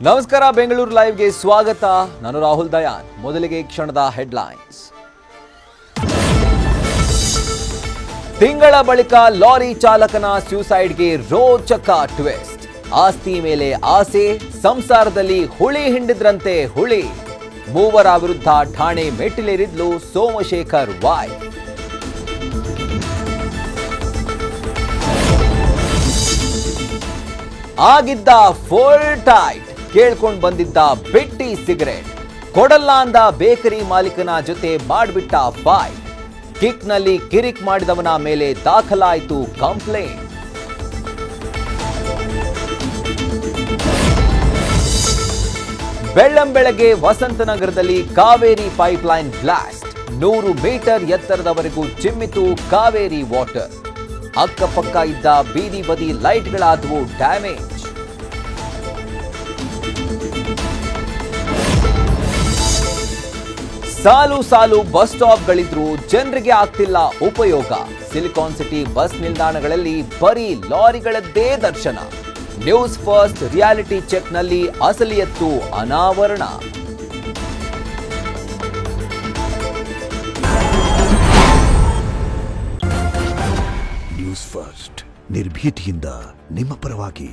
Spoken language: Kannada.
ನಮಸ್ಕಾರ ಬೆಂಗಳೂರು ಲೈವ್ಗೆ ಸ್ವಾಗತ. ನಾನು ರಾಹುಲ್ ದಯಾನ್. ಮೊದಲಿಗೆ ಕ್ಷಣದ ಹೆಡ್ಲೈನ್ಸ್. ತಿಂಗಳ ಬಳಿಕ ಲಾರಿ ಚಾಲಕನ ಸ್ಯೂಸೈಡ್ಗೆ ರೋಚಕ ಟ್ವಿಸ್ಟ್. ಆಸ್ತಿ ಮೇಲೆ ಆಸೆ, ಸಂಸಾರದಲ್ಲಿ ಹುಳಿ ಹಿಂಡಿದ್ರಂತೆ ಹುಳಿ. ಮೂವರ ವಿರುದ್ಧ ಠಾಣೆ ಮೆಟ್ಟಿಲೇರಿದ್ಲು ಸೋಮಶೇಖರ್ ವಾಯ್. ಆಗಿದ್ದ ಫುಲ್ ಟೈಟ್. ಕೇಳ್ಕೊಂಡು ಬಂದಿದ್ದ ಬೆಟ್ಟಿ ಸಿಗರೇಟ್ ಕೊಡಲ್ಲ ಅಂದ ಬೇಕರಿ ಮಾಲೀಕನ ಜೊತೆ ಮಾಡಿಬಿಟ್ಟ ಫೈಟ್. ಕಿಕ್ನಲ್ಲಿ ಕಿರಿಕ್ ಮಾಡಿದವನ ಮೇಲೆ ದಾಖಲಾಯಿತು ಕಂಪ್ಲೇಂಟ್. ಬೆಳ್ಳಂಬೆಳಗ್ಗೆ ವಸಂತನಗರದಲ್ಲಿ ಕಾವೇರಿ ಪೈಪ್ಲೈನ್ ಬ್ಲಾಸ್ಟ್. 100 ಮೀಟರ್ ಎತ್ತರದವರೆಗೂ ಚಿಮ್ಮಿತು ಕಾವೇರಿ ವಾಟರ್. ಅಕ್ಕಪಕ್ಕ ಇದ್ದ ಬೀದಿ ಬದಿ ಲೈಟ್ಗಳಾದವು ಡ್ಯಾಮೇಜ್. ಸಾಲು ಸಾಲು ಬಸ್ ಸ್ಟಾಪ್ಗಳಿದ್ರೂ ಜನರಿಗೆ ಆಗ್ತಿಲ್ಲ ಉಪಯೋಗ. ಸಿಲಿಕಾನ್ ಸಿಟಿ ಬಸ್ ನಿಲ್ದಾಣಗಳಲ್ಲಿ ಬರೀ ಲಾರಿಗಳದ್ದೇ ದರ್ಶನ. ನ್ಯೂಸ್ ಫಸ್ಟ್ ರಿಯಾಲಿಟಿ ಚೆಕ್ನಲ್ಲಿ ಅಸಲಿಯತ್ತು ಅನಾವರಣ. ನ್ಯೂಸ್ ಫಸ್ಟ್ ನಿರ್ಭೀತಿಯಿಂದ ನಿಮ್ಮ ಪರವಾಗಿ.